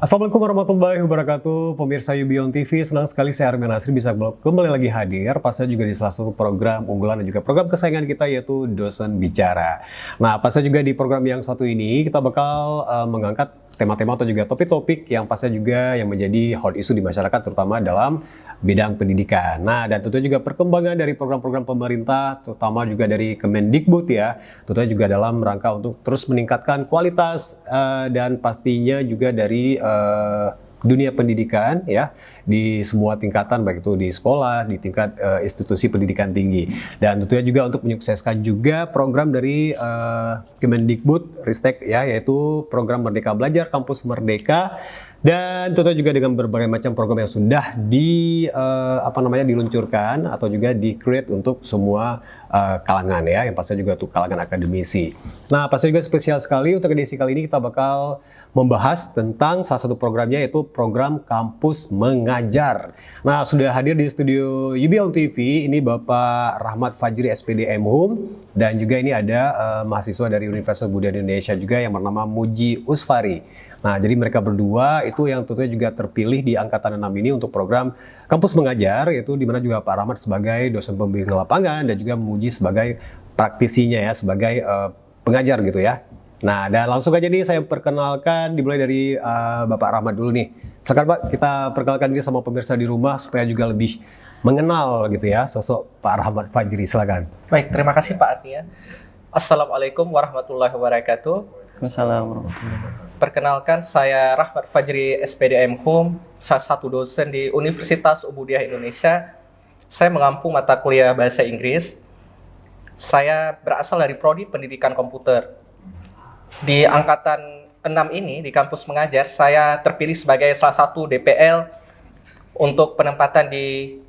Assalamualaikum warahmatullahi wabarakatuh, pemirsa Yubion TV. Senang sekali saya Armin Nasri bisa kembali lagi hadir, pastinya juga di salah satu program unggulan dan juga program kesayangan kita yaitu Dosen Bicara. Nah, pastinya juga di program yang satu ini kita bakal mengangkat tema-tema atau juga topik-topik yang pastinya juga yang menjadi hot issue di masyarakat, terutama dalam bidang pendidikan. Nah, dan tentunya juga perkembangan dari program-program pemerintah, terutama juga dari Kemendikbud ya, tentunya juga dalam rangka untuk terus meningkatkan kualitas dan pastinya juga dari dunia pendidikan ya di semua tingkatan, baik itu di sekolah, di tingkat institusi pendidikan tinggi, dan tentunya juga untuk menyukseskan juga program dari Kemendikbud Ristek ya, yaitu program Merdeka Belajar Kampus Merdeka. Dan tentunya juga dengan berbagai macam program yang sudah diluncurkan atau juga di-create untuk semua kalangan ya, yang pasti juga untuk kalangan akademisi. Nah, pasti juga spesial sekali untuk edisi kali ini kita bakal membahas tentang salah satu programnya, yaitu program Kampus Mengajar. Nah, sudah hadir di studio Yubion TV ini Bapak Rahmat Fajri SPD M.Hum, dan juga ini ada mahasiswa dari Universitas Budaya Indonesia juga yang bernama Muji Usfari. Nah, jadi mereka berdua itu yang tentunya juga terpilih di angkatan 6 ini untuk program Kampus Mengajar, yaitu di mana juga Pak Rahmat sebagai dosen pembimbing lapangan dan juga Muji sebagai praktisinya ya, sebagai pengajar gitu ya. Nah, dan langsung aja nih saya perkenalkan, dimulai dari Bapak Rahmat dulu nih. Silakan Pak, kita perkenalkan diri sama pemirsa di rumah supaya juga lebih mengenal gitu ya sosok Pak Rahmat Fajri. Silakan. Baik, terima kasih Pak Arnia. Assalamualaikum warahmatullahi wabarakatuh. Assalamualaikum. Perkenalkan, saya Rahmat Fajri SPD M.Hum, salah satu dosen di Universitas Ubudiyah Indonesia. Saya mengampu mata kuliah Bahasa Inggris. Saya berasal dari Prodi Pendidikan Komputer. Di angkatan 6 ini, di Kampus Mengajar, saya terpilih sebagai salah satu DPL untuk penempatan di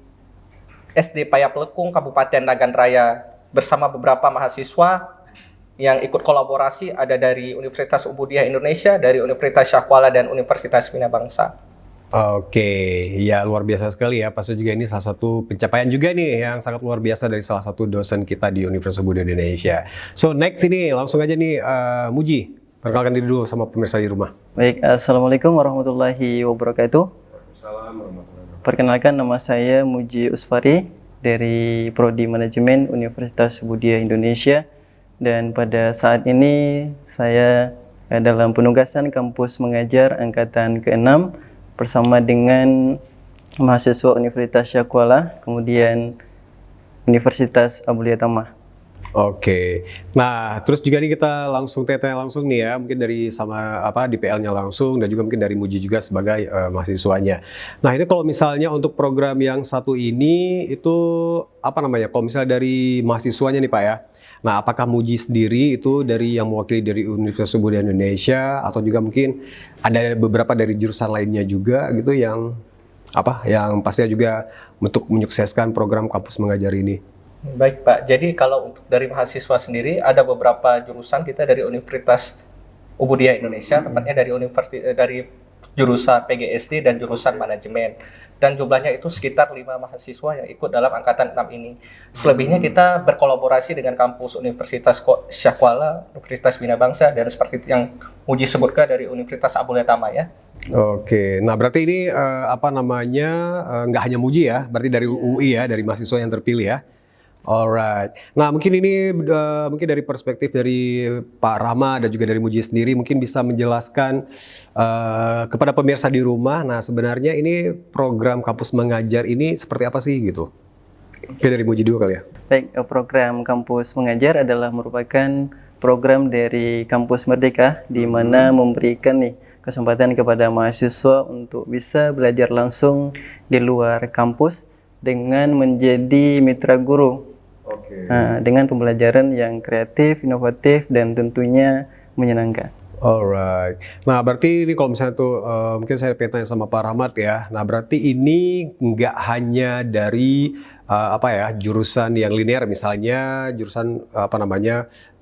SD Payapelekung, Kabupaten Nagan Raya, bersama beberapa mahasiswa yang ikut kolaborasi, ada dari Universitas Ubudiyah Indonesia, dari Universitas Syahkuala, dan Universitas Bina Bangsa. Oke, ya luar biasa sekali ya. Pasti juga ini salah satu pencapaian juga nih yang sangat luar biasa dari salah satu dosen kita di Universitas Budaya Indonesia. So next ini langsung aja nih Muji, perkenalkan diri dulu sama pemirsa di rumah. Baik, Assalamualaikum warahmatullahi wabarakatuh. Waalaikumsalam warahmatullahi wabarakatuh. Perkenalkan, nama saya Muji Usfari dari Prodi Manajemen Universitas Budaya Indonesia, dan pada saat ini saya dalam penugasan Kampus Mengajar angkatan ke-6 bersama dengan mahasiswa Universitas Syahkuala, kemudian Universitas Aulia Tama. Oke, nah terus juga nih kita langsung tanya langsung nih ya, mungkin dari sama DPL-nya langsung dan juga mungkin dari Muji juga sebagai mahasiswanya. Nah ini kalau misalnya untuk program yang satu ini itu kalau misalnya dari mahasiswanya nih Pak ya. Nah, apakah Muji sendiri itu dari yang mewakili dari Universitas Budaya Indonesia atau juga mungkin ada beberapa dari jurusan lainnya juga gitu yang pastinya juga untuk menyukseskan program Kampus Mengajar ini? Baik Pak, jadi kalau untuk dari mahasiswa sendiri ada beberapa jurusan kita dari Universitas Ubudiyah Indonesia, tepatnya dari jurusan PGSD dan jurusan manajemen. Dan jumlahnya itu sekitar 5 mahasiswa yang ikut dalam angkatan 6 ini. Selebihnya kita berkolaborasi dengan kampus Universitas Syahkuala, Universitas Bina Bangsa, dan seperti yang Muji sebutkan dari Universitas Aulia Tama ya. Oke, nah berarti ini nggak hanya Muji ya, berarti dari UI ya, dari mahasiswa yang terpilih ya. Alright. Nah mungkin ini mungkin dari perspektif dari Pak Rama dan juga dari Muji sendiri mungkin bisa menjelaskan kepada pemirsa di rumah. Nah sebenarnya ini program Kampus Mengajar ini seperti apa sih gitu? Oke, dari Muji dulu kali ya. Baik, program Kampus Mengajar adalah merupakan program dari Kampus Merdeka di mana memberikan kesempatan kepada mahasiswa untuk bisa belajar langsung di luar kampus dengan menjadi mitra guru. Dengan pembelajaran yang kreatif, inovatif, dan tentunya menyenangkan. Alright. Nah berarti ini kalau misalnya tuh mungkin saya pengen tanya sama Pak Rahmat ya. Nah berarti ini nggak hanya dari jurusan yang linear, misalnya jurusan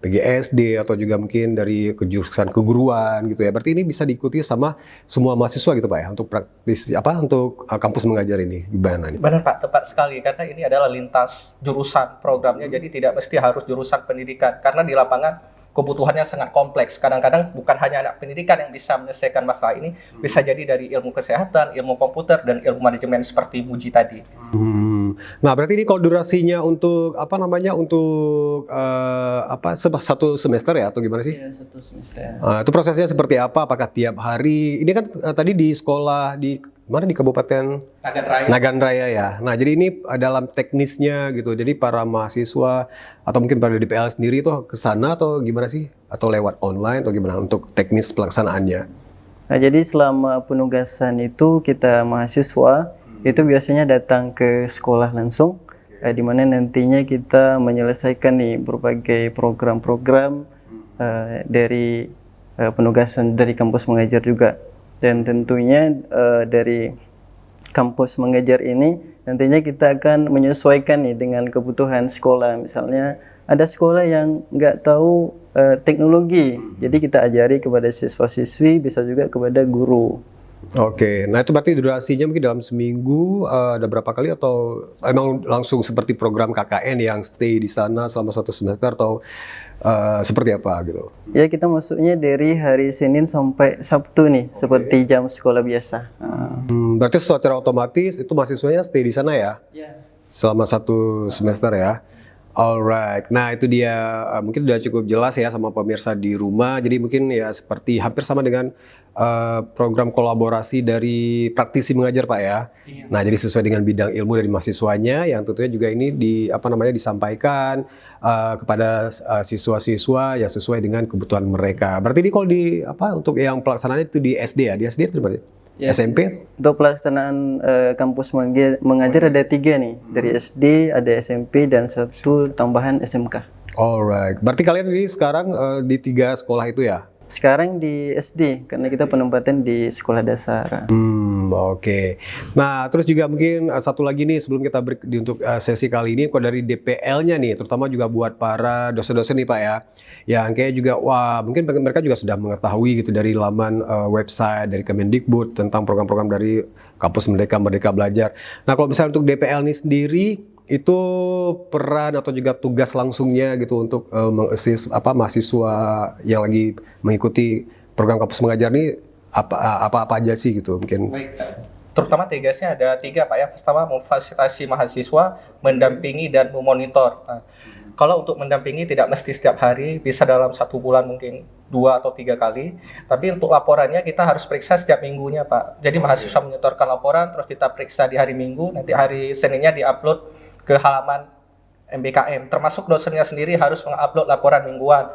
PGSD atau juga mungkin dari jurusan keguruan gitu ya. Berarti ini bisa diikuti sama semua mahasiswa gitu Pak ya, untuk praktis untuk Kampus Mengajar ini gimana nih? Benar Pak, tepat sekali, karena ini adalah lintas jurusan programnya, jadi tidak mesti harus jurusan pendidikan, karena di lapangan kebutuhannya sangat kompleks. Kadang-kadang bukan hanya anak pendidikan yang bisa menyelesaikan masalah ini, bisa jadi dari ilmu kesehatan, ilmu komputer, dan ilmu manajemen seperti Muji tadi. Nah, berarti ini kalau durasinya untuk satu semester ya atau gimana sih? Iya, 1 semester. Itu prosesnya seperti apa? Apakah tiap hari? Ini kan tadi di sekolah di mana di Kabupaten Nagan Raya. Nagan Raya ya. Nah, jadi ini dalam teknisnya gitu. Jadi para mahasiswa atau mungkin pada DPL sendiri itu ke sana atau gimana sih? Atau lewat online atau gimana untuk teknis pelaksanaannya? Nah, jadi selama penugasan itu kita mahasiswa itu biasanya datang ke sekolah langsung, di mana nantinya kita menyelesaikan nih berbagai program-program dari penugasan dari kampus mengajar juga. Dan tentunya dari kampus mengajar ini nantinya kita akan menyesuaikan nih dengan kebutuhan sekolah. Misalnya ada sekolah yang nggak tahu teknologi, jadi kita ajari kepada siswa-siswi, bisa juga kepada guru. Oke, nah itu berarti durasinya mungkin dalam seminggu ada berapa kali atau emang langsung seperti program KKN yang stay di sana selama 1 semester atau seperti apa gitu? Ya, kita masuknya dari hari Senin sampai Sabtu nih, seperti jam sekolah biasa. Berarti secara otomatis itu mahasiswanya stay di sana ya? Selama 1 semester ya? Alright, nah itu dia mungkin udah cukup jelas ya sama pemirsa di rumah. Jadi mungkin ya seperti hampir sama dengan program kolaborasi dari praktisi mengajar Pak ya. Nah jadi sesuai dengan bidang ilmu dari mahasiswanya yang tentunya juga ini disampaikan kepada siswa-siswa yang sesuai dengan kebutuhan mereka. Berarti ini kalau untuk yang pelaksanaannya itu di SD ya? Di SD itu berarti? Ya. SMP? Untuk pelaksanaan kampus mengajar ada 3 nih, dari SD, ada SMP, dan 1 tambahan SMK. Alright, berarti kalian ini sekarang di 3 sekolah itu ya? Sekarang di SD, karena kita penempatan di sekolah dasar. Oke. Nah, terus juga mungkin satu lagi nih sebelum kita untuk sesi kali ini, kok dari DPL-nya nih, terutama juga buat para dosen-dosen nih Pak ya, yang kayak juga, wah mungkin mereka juga sudah mengetahui gitu dari laman website dari Kemendikbud tentang program-program dari kampus Merdeka Belajar. Nah, kalau misalnya untuk DPL ini sendiri, itu peran atau juga tugas langsungnya gitu untuk mengassist mahasiswa yang lagi mengikuti program kampus mengajar ini apa aja sih gitu mungkin. Baik, terutama tugasnya ada 3 Pak ya. Pertama, memfasilitasi mahasiswa, mendampingi dan memonitor. Nah, kalau untuk mendampingi tidak mesti setiap hari, bisa dalam 1 bulan mungkin 2 atau 3 kali. Tapi untuk laporannya kita harus periksa setiap minggunya Pak. Jadi mahasiswa menyetorkan laporan, terus kita periksa di hari Minggu, nanti hari Seninnya diupload ke halaman MBKM. Termasuk dosennya sendiri harus mengupload laporan mingguan.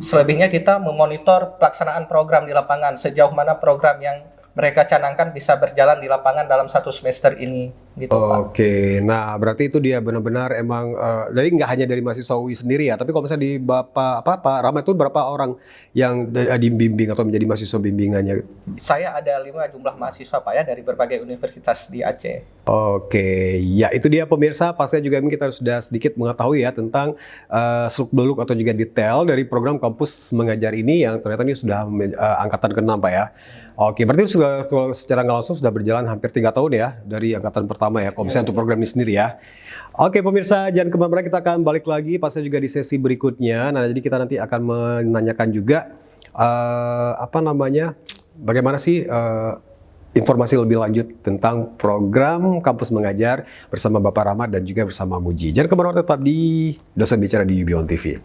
Selebihnya kita memonitor pelaksanaan program di lapangan, sejauh mana program yang mereka canangkan bisa berjalan di lapangan dalam 1 semester ini, gitu Pak. Oke, nah berarti itu dia benar-benar emang jadi nggak hanya dari mahasiswa UI sendiri ya, tapi kalau misalnya di Pak Rahmat itu berapa orang yang dibimbing atau menjadi mahasiswa bimbingannya? Saya ada 5 jumlah mahasiswa Pak ya dari berbagai universitas di Aceh. Oke, ya itu dia pemirsa, pastinya juga kita sudah sedikit mengetahui ya tentang seluk-beluk atau juga detail dari program kampus mengajar ini yang ternyata ini sudah angkatan ke-6 Pak ya. Oke, berarti sudah secara nggak langsung sudah berjalan hampir 3 tahun ya dari angkatan pertama ya, kalau misalnya untuk program ini sendiri ya. Oke pemirsa, jangan kemana-mana, kita akan balik lagi pastinya juga di sesi berikutnya. Nah jadi kita nanti akan menanyakan juga bagaimana sih informasi lebih lanjut tentang program kampus mengajar bersama Bapak Rahmat dan juga bersama Muji. Jangan kemana-mana, tetap di Dosen Bicara di Beyond TV.